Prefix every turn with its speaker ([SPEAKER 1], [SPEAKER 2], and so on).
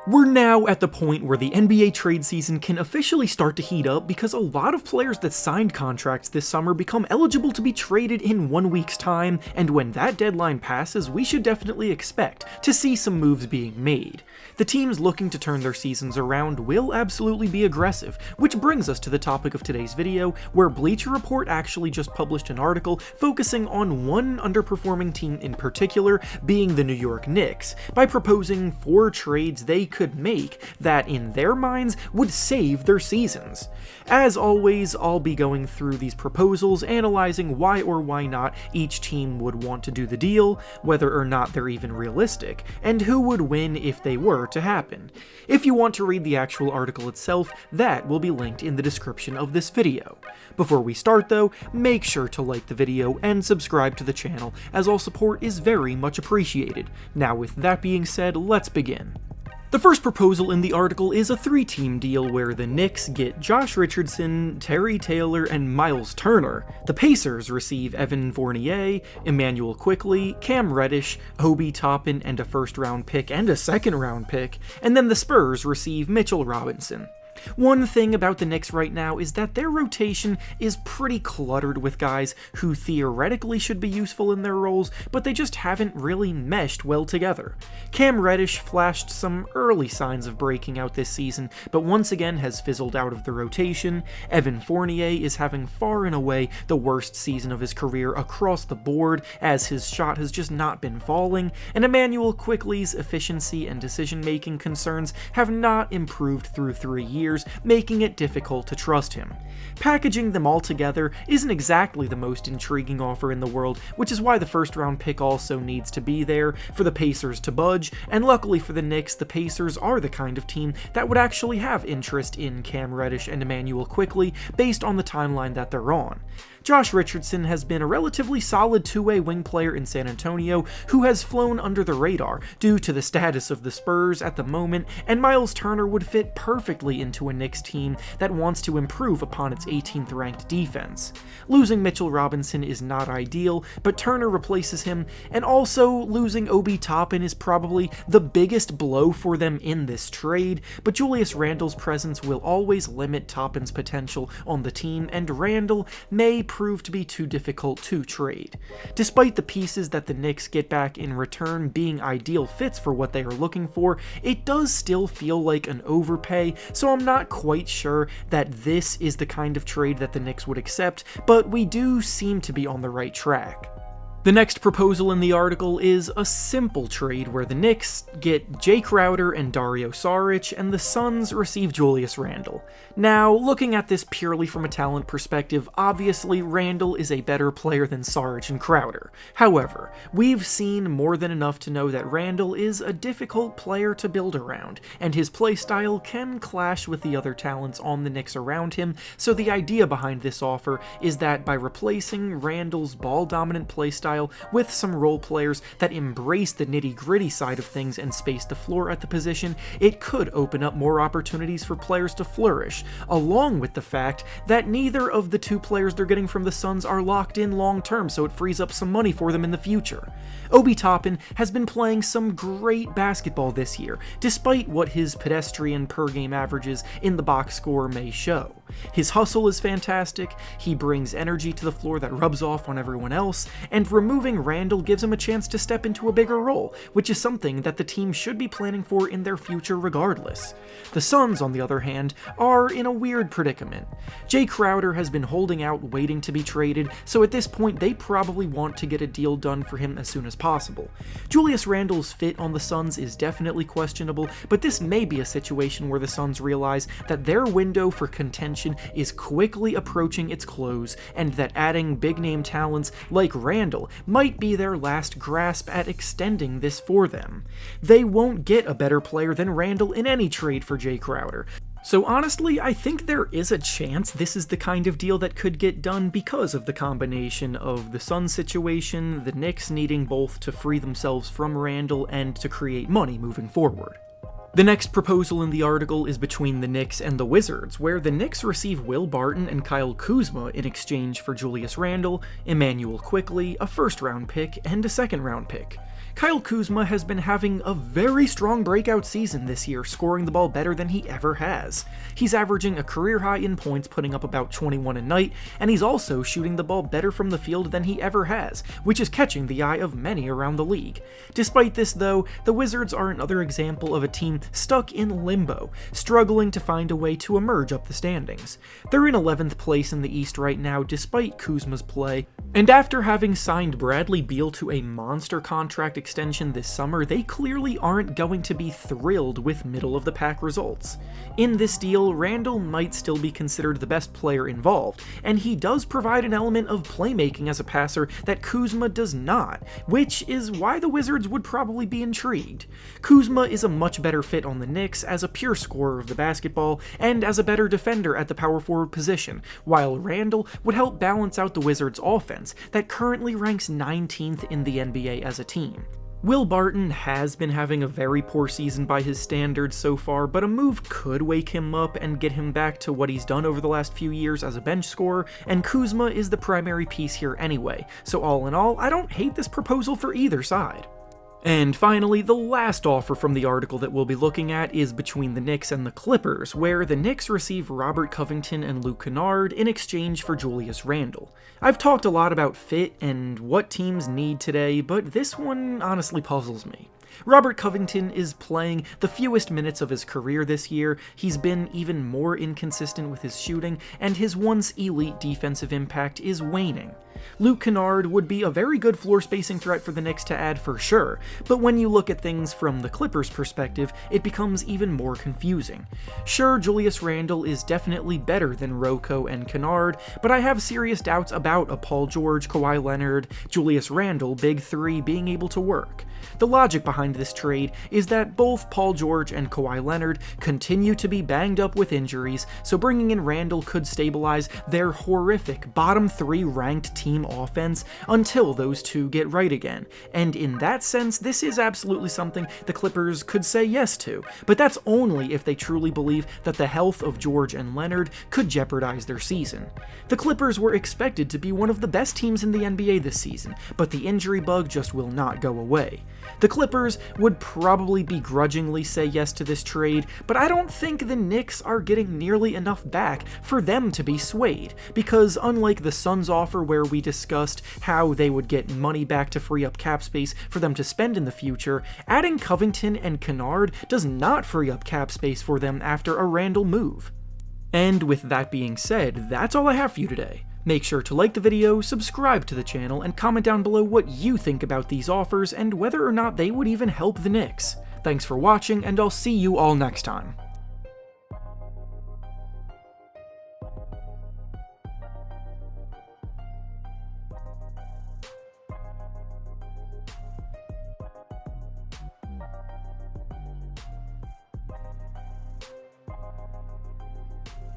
[SPEAKER 1] We're now at the point where the NBA trade season can officially start to heat up because a lot of players that signed contracts this summer become eligible to be traded in 1 week's time, and when that deadline passes, we should definitely expect to see some moves being made. The teams looking to turn their seasons around will absolutely be aggressive, which brings us to the topic of today's video, where Bleacher Report actually just published an article focusing on one underperforming team in particular, being the New York Knicks, by proposing 4 trades they could make that, in their minds, would save their seasons. As always, I'll be going through these proposals, analyzing why or why not each team would want to do the deal, whether or not they're even realistic, and who would win if they were to happen. If you want to read the actual article itself, that will be linked in the description of this video. Before we start though, make sure to like the video and subscribe to the channel, as all support is very much appreciated. Now with that being said, let's begin. The first proposal in the article is a 3-team deal where the Knicks get Josh Richardson, Terry Taylor, and Miles Turner. The Pacers receive Evan Fournier, Emmanuel Quickley, Cam Reddish, Obi Toppin, and a first-round pick and a second-round pick, and then the Spurs receive Mitchell Robinson. One thing about the Knicks right now is that their rotation is pretty cluttered with guys who theoretically should be useful in their roles, but they just haven't really meshed well together. Cam Reddish flashed some early signs of breaking out this season, but once again has fizzled out of the rotation. Evan Fournier is having far and away the worst season of his career across the board, as his shot has just not been falling, and Emmanuel Quickley's efficiency and decision-making concerns have not improved through 3 years, making it difficult to trust him. Packaging them all together isn't exactly the most intriguing offer in the world, which is why the first-round pick also needs to be there for the Pacers to budge, and luckily for the Knicks, the Pacers are the kind of team that would actually have interest in Cam Reddish and Emmanuel Quickley based on the timeline that they're on. Josh Richardson has been a relatively solid two-way wing player in San Antonio who has flown under the radar due to the status of the Spurs at the moment, and Miles Turner would fit perfectly into a Knicks team that wants to improve upon its 18th ranked defense. Losing Mitchell Robinson is not ideal, but Turner replaces him, and also losing Obi Toppin is probably the biggest blow for them in this trade, but Julius Randle's presence will always limit Toppin's potential on the team, and Randle may prove to be too difficult to trade. Despite the pieces that the Knicks get back in return being ideal fits for what they are looking for, it does still feel like an overpay, so I'm not quite sure that this is the kind of trade that the Knicks would accept, but we do seem to be on the right track. The next proposal in the article is a simple trade where the Knicks get Jay Crowder and Dario Saric, and the Suns receive Julius Randle. Now, looking at this purely from a talent perspective, obviously Randle is a better player than Saric and Crowder. However, we've seen more than enough to know that Randle is a difficult player to build around, and his playstyle can clash with the other talents on the Knicks around him, so the idea behind this offer is that by replacing Randle's ball-dominant playstyle with some role players that embrace the nitty-gritty side of things and space the floor at the position, it could open up more opportunities for players to flourish, along with the fact that neither of the 2 players they're getting from the Suns are locked in long-term, so it frees up some money for them in the future. Obi Toppin has been playing some great basketball this year, despite what his pedestrian per-game averages in the box score may show. His hustle is fantastic, he brings energy to the floor that rubs off on everyone else, and removing Randle gives him a chance to step into a bigger role, which is something that the team should be planning for in their future regardless. The Suns, on the other hand, are in a weird predicament. Jay Crowder has been holding out waiting to be traded, so at this point they probably want to get a deal done for him as soon as possible. Julius Randle's fit on the Suns is definitely questionable, but this may be a situation where the Suns realize that their window for contention is quickly approaching its close, and that adding big-name talents like Randle might be their last grasp at extending this for them. They won't get a better player than Randle in any trade for Jay Crowder. So honestly, I think there is a chance this is the kind of deal that could get done because of the combination of the Suns situation, the Knicks needing both to free themselves from Randle and to create money moving forward. The next proposal in the article is between the Knicks and the Wizards, where the Knicks receive Will Barton and Kyle Kuzma in exchange for Julius Randle, Emmanuel Quickley, a first-round pick, and a second-round pick. Kyle Kuzma has been having a very strong breakout season this year, scoring the ball better than he ever has. He's averaging a career high in points, putting up about 21 a night, and he's also shooting the ball better from the field than he ever has, which is catching the eye of many around the league. Despite this though, the Wizards are another example of a team stuck in limbo, struggling to find a way to emerge up the standings. They're in 11th place in the East right now despite Kuzma's play, and after having signed Bradley Beal to a monster contract extension this summer, they clearly aren't going to be thrilled with middle-of-the-pack results. In this deal, Randle might still be considered the best player involved, and he does provide an element of playmaking as a passer that Kuzma does not, which is why the Wizards would probably be intrigued. Kuzma is a much better fit on the Knicks as a pure scorer of the basketball and as a better defender at the power forward position, while Randle would help balance out the Wizards' offense that currently ranks 19th in the NBA as a team. Will Barton has been having a very poor season by his standards so far, but a move could wake him up and get him back to what he's done over the last few years as a bench scorer, and Kuzma is the primary piece here anyway, so all in all, I don't hate this proposal for either side. And finally, the last offer from the article that we'll be looking at is between the Knicks and the Clippers, where the Knicks receive Robert Covington and Luke Kennard in exchange for Julius Randle. I've talked a lot about fit and what teams need today, but this one honestly puzzles me. Robert Covington is playing the fewest minutes of his career this year, he's been even more inconsistent with his shooting, and his once elite defensive impact is waning. Luke Kennard would be a very good floor spacing threat for the Knicks to add for sure, but when you look at things from the Clippers' perspective, it becomes even more confusing. Sure, Julius Randle is definitely better than Rocco and Kennard, but I have serious doubts about a Paul George, Kawhi Leonard, Julius Randle big three being able to work. The logic behind this trade is that both Paul George and Kawhi Leonard continue to be banged up with injuries, so bringing in Randle could stabilize their horrific bottom three ranked team offense until those two get right again, and in that sense this is absolutely something the Clippers could say yes to, but that's only if they truly believe that the health of George and Leonard could jeopardize their season. The Clippers were expected to be one of the best teams in the NBA this season, but the injury bug just will not go away. The Clippers would probably begrudgingly say yes to this trade, but I don't think the Knicks are getting nearly enough back for them to be swayed, because unlike the Suns offer where we discussed how they would get money back to free up cap space for them to spend in the future, adding Covington and Kennard does not free up cap space for them after a Randle move. And with that being said, that's all I have for you today. Make sure to like the video, subscribe to the channel, and comment down below what you think about these offers and whether or not they would even help the Knicks. Thanks for watching, and I'll see you all next time.